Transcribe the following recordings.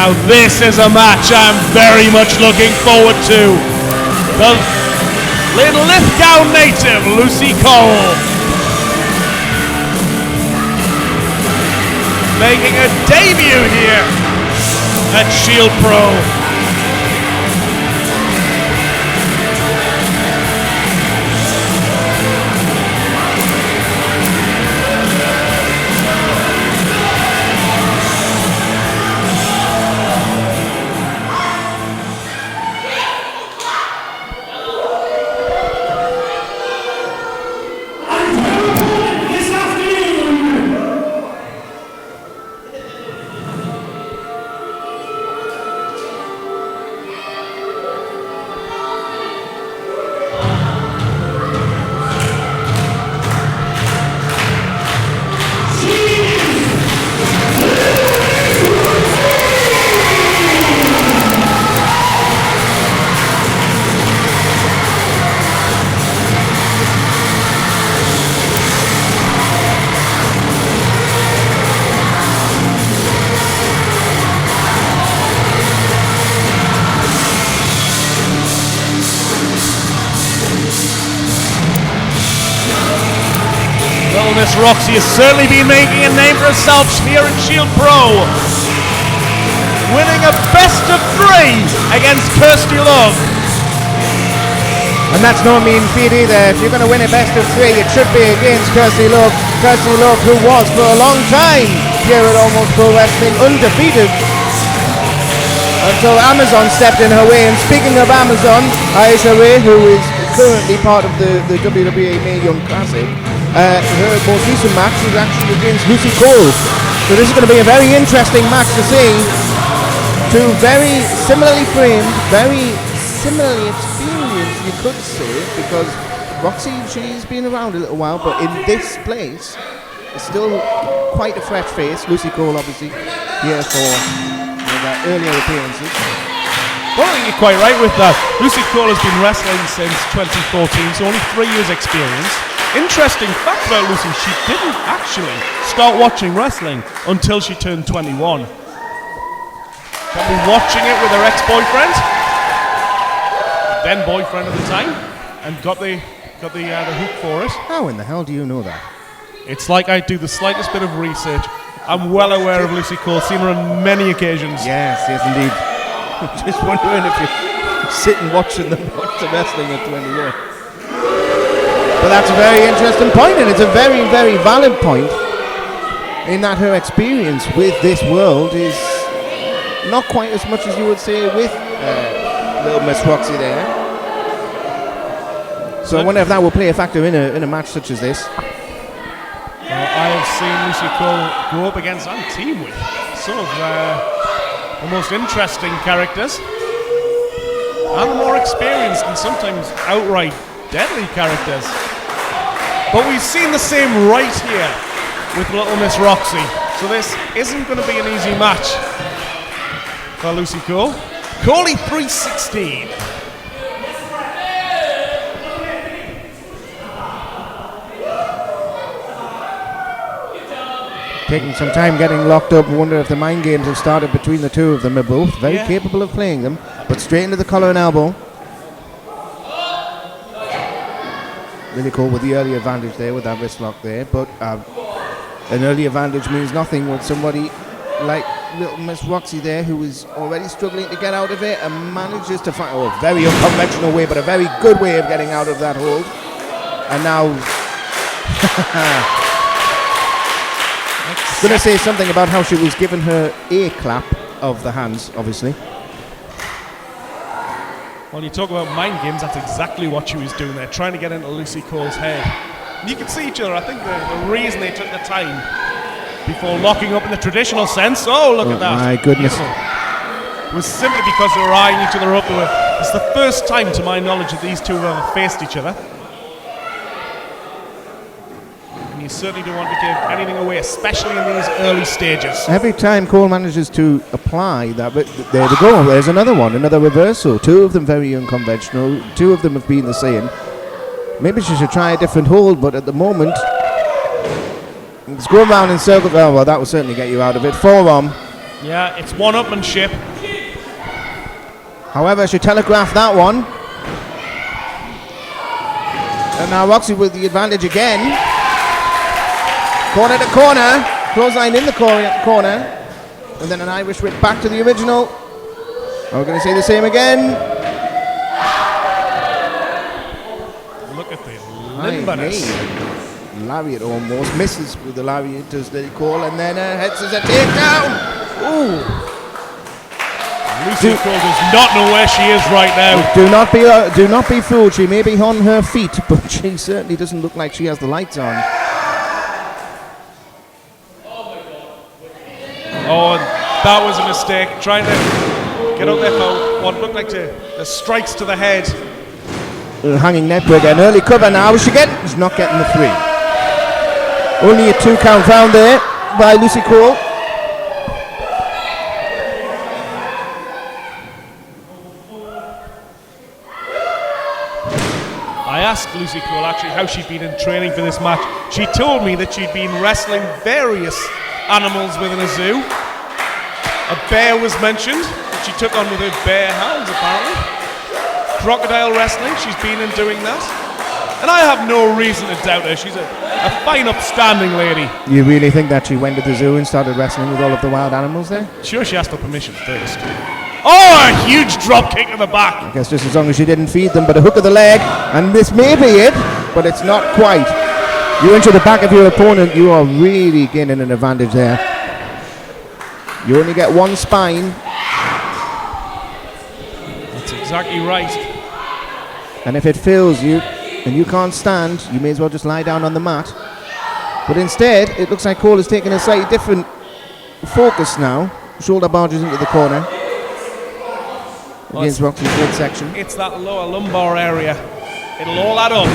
Now this is a match I'm very much looking forward to. The Lithgow native, Lucy Cole, making a debut here at Shield Pro. Miss Roxxy has certainly been making a name for herself here in Shield Pro, winning a best of 3 against Kirsty Love. And that's no mean feat either. If you're going to win a best of 3, it should be against Kirsty Love. Kirsty Love, who was for a long time here at Almost Pro Wrestling undefeated until Amazon stepped in her way. And speaking of Amazon, Aisha Ray, who is currently part of the WWE Mae Young Classic, her most recent match was actually against Lucy Cole. So this is going to be a very interesting match to see. Two very similarly framed, very similarly experienced, you could say, because Roxxy, she's been around a little while, but in this place, it's still quite a fresh face. Lucy Cole, obviously, here for their earlier appearances. Well, you're quite right with that. Lucy Cole has been wrestling since 2014, so only 3 years experience. Interesting fact about Lucy, she didn't actually start watching wrestling until she turned 21. Can be watching it with her ex-boyfriend, then boyfriend at the time, and got the hook for it. How in the hell do you know that? It's like I do the slightest bit of research. I'm well aware of Lucy Cole, seen her on many occasions. Yes, indeed. Just wondering if you sit and watch the wrestling at 21. But that's a very interesting point, and it's a very, very valid point in that her experience with this world is not quite as much as you would say with little Miss Roxxy there. So I wonder if that will play a factor in a match such as this. I have seen Lucy Cole go up against and team with some of the most interesting characters and more experienced and sometimes outright deadly characters. But we've seen the same right here with little Miss Roxxy. So this isn't going to be an easy match for Lucy Cole. Coley 316. Taking some time getting locked up. I wonder if the mind games have started between the two of them. They're both very capable of playing them, but straight into the collar and elbow. Really cool with the early advantage there with that wrist lock there, but an early advantage means nothing with somebody like little Miss Roxxy there, who is already struggling to get out of it and manages to find a very unconventional way, but a very good way of getting out of that hold. And now going to say something about how she was given her a clap of the hands, obviously. Well, you talk about mind games, that's exactly what she was doing there, trying to get into Lucy Cole's head. You can see each other. I think the reason they took the time before locking up in the traditional sense, look at that. My goodness. Beautiful, was simply because they were eyeing each other up. It's the first time, to my knowledge, that these two have ever faced each other. And you certainly don't want to give anything away, especially in these early stages. Every time Cole manages to apply that, there we go, there's another one, another reversal. Two of them very unconventional, two of them have been the same. Maybe she should try a different hold, but at the moment, it's going round in circles. Oh, well, that will certainly get you out of it. Forearm Yeah, it's one-upmanship. However, she telegraphed that one. And now Roxy with the advantage again. Corner to corner. Clothesline in the corner. And then an Irish whip back to the original. We're going to say the same again. Look at the limberness. Lariat almost misses with the lariat as they call, and then heads as a takedown. Ooh. Lucy Cole does not know where she is right now. Do not be fooled. She may be on her feet, but she certainly doesn't look like she has the lights on. Oh, that was a mistake. Trying to get out there for what looked like the strikes to the head. Hanging neckbreaker, an early cover now. She's not getting the 3. Only a 2 count found there by Lucy Cole. I asked Lucy Cole actually how she'd been in training for this match. She told me that she'd been wrestling various animals within a zoo. A bear was mentioned that she took on with her bear hounds apparently. Crocodile wrestling, she's been in doing that. And I have no reason to doubt her. She's a fine, upstanding lady. You really think that she went to the zoo and started wrestling with all of the wild animals there? Sure, she asked for permission first. Oh, a huge drop kick to the back. I guess just as long as she didn't feed them, but a hook of the leg. And this may be it, but it's not quite. You into the back of your opponent, you are really gaining an advantage there. You only get one spine. That's exactly right. And if it fails you, and you can't stand, you may as well just lie down on the mat. But instead, it looks like Cole is taking a slightly different focus now. Shoulder barges into the corner. Against Roxy's midsection. It's that lower lumbar area. It'll all add up.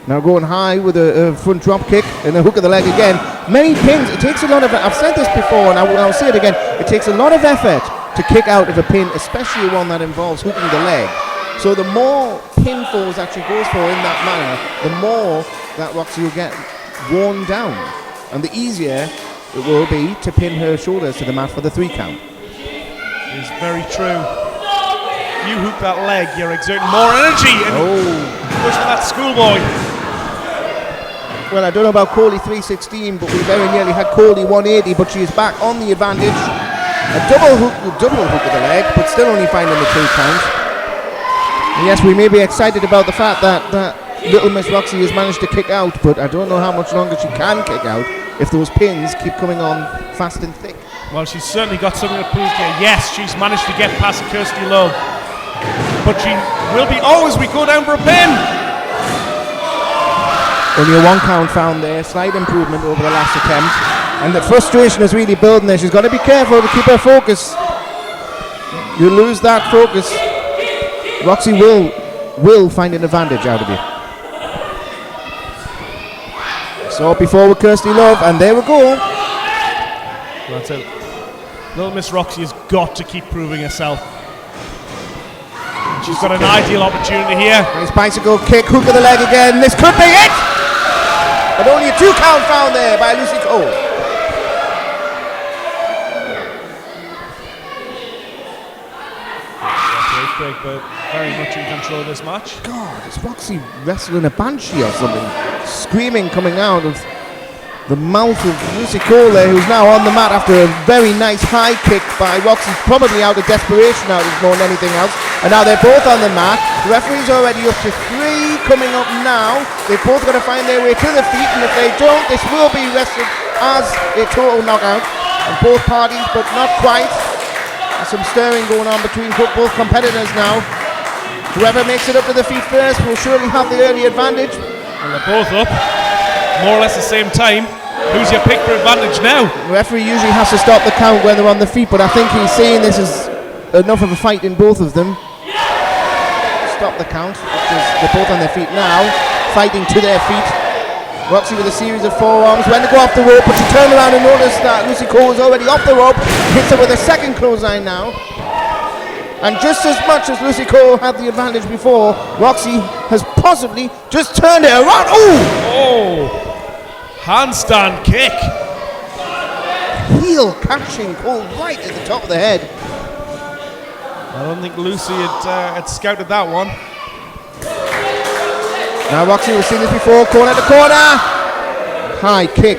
Now going high with a front drop kick and a hook of the leg again. Many pins. It takes a lot of... I've said this before and I'll say it again. It takes a lot of effort to kick out of a pin, especially one that involves hooking the leg. So the more pinfalls that she goes for in that manner, the more that Roxy will get worn down. And the easier it will be to pin her shoulders to the mat for the 3 count. It's very true. You hook that leg, you're exerting more energy and pushing that schoolboy. Well, I don't know about Coley 316, but we very nearly had Coley 180, but she is back on the advantage. A double hook of the leg, but still only finding the 2 count. And yes, we may be excited about the fact that little Miss Roxy has managed to kick out, but I don't know how much longer she can kick out if those pins keep coming on fast and thick. Well, she's certainly got something to prove here. Yes, she's managed to get past Kirsty Love, but she will be as we go down for a pin. Only a 1 count found there, slight improvement over the last attempt, and the frustration is really building there. She's got to be careful to keep her focus. You lose that focus, Roxy will find an advantage out of you. Saw it before with Kirsty Love, and there we go. That's it. Little Miss Roxy has got to keep proving herself. She's got an ideal opportunity here. Nice bicycle kick, hook of the leg again. This could be it! But only a 2 count found there by Lucy Cole. Big, but very much in control of this match. God, is Roxy wrestling a banshee or something? Screaming coming out of the mouth of Lucy Cole there, who's now on the mat after a very nice high kick by Roxy, probably out of desperation now more than anything else. And now they're both on the mat. The referee's already up to 3 coming up now. They've both got to find their way to the feet, and if they don't, this will be wrestled as a total knockout on both parties, but not quite. There's some stirring going on between both competitors now. Whoever makes it up to the feet first will surely have the early advantage. And they're both up, more or less the same time. Who's your pick for advantage now? The referee usually has to stop the count when they're on the feet, but I think he's seeing this as enough of a fight in both of them. Stop the count, because they're both on their feet now, fighting to their feet. Roxy with a series of forearms, went to go off the rope, but she turned around and noticed that Lucy Cole was already off the rope. Hits her with a second clothesline now. And just as much as Lucy Cole had the advantage before, Roxy has possibly just turned it around. Oh! Handstand kick. Nail catching Cole right at the top of the head. I don't think Lucy had scouted that one. Now Roxxy, we've seen this before, corner to corner. High kick,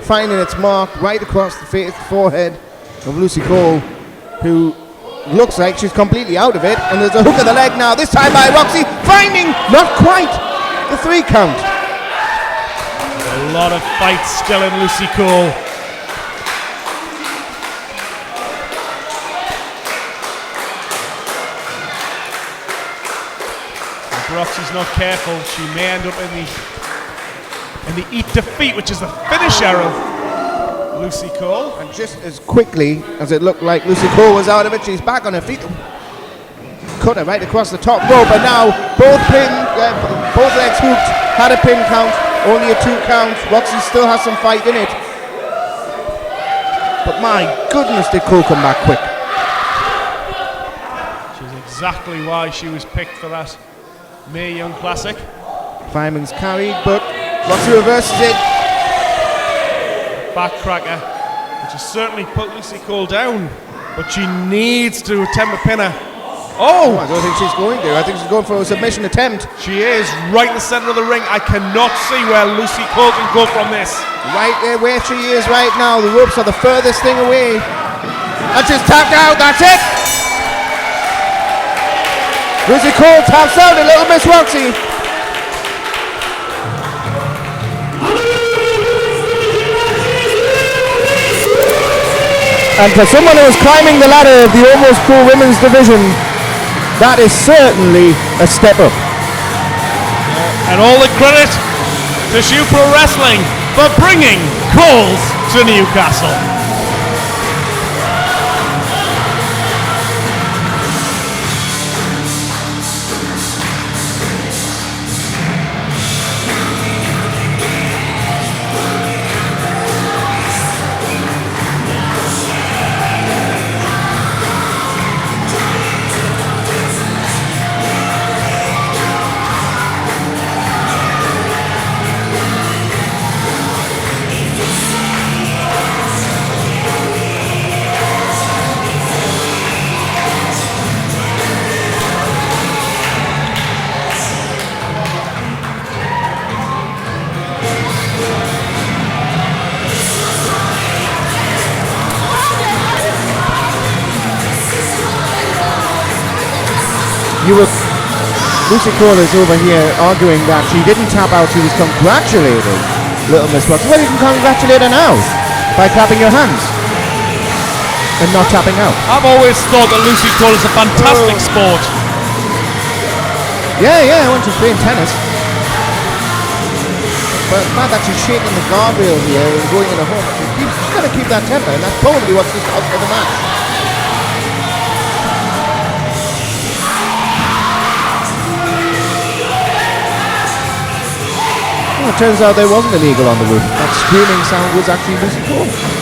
finding its mark right across the face, forehead of Lucy Cole, who looks like she's completely out of it. And there's a hook of the leg now, this time by Roxxy, finding, not quite, the 3 count. A lot of fight still in Lucy Cole. If Roxy's not careful, she may end up in the eat defeat, which is the finisher of Lucy Cole. And just as quickly as it looked like Lucy Cole was out of it, she's back on her feet. Cut her right across the top rope, and now both legs hooked, had a pin count, only a 2 count. Roxxy still has some fight in it. But my goodness, did Cole come back quick. Which is exactly why she was picked for that Mae Young Classic. Fireman's carried, but Roxxy reverses it. Backcracker, which has certainly put Lucy Cole down, but she needs to attempt a pinner. Oh, I don't think she's going to. I think she's going for a submission attempt. She is right in the center of the ring. I cannot see where Lucy Cole can go from this. Right there where she is right now. The ropes are the furthest thing away. And she's tapped out. That's it. Lucy Cole taps out a Little Miss Roxxy. And for someone who is climbing the ladder of the Almost Pro Women's Division, that is certainly a step up. And all the credit to Shoe Pro Wrestling for bringing Coles to Newcastle. Lucy Cole is over here arguing that she didn't tap out, she was congratulating Little Miss Roxxy. Well, you can congratulate her now by clapping your hands and not tapping out. I've always thought that Lucy Cole is a fantastic sport. Yeah, when she's playing tennis. But it's not that she's shaking the guardrail here and going in a home. She's got to keep that temper, and that's probably what's just out for the match. It turns out there wasn't an eagle on the roof. That screaming sound was actually Lucy Cole.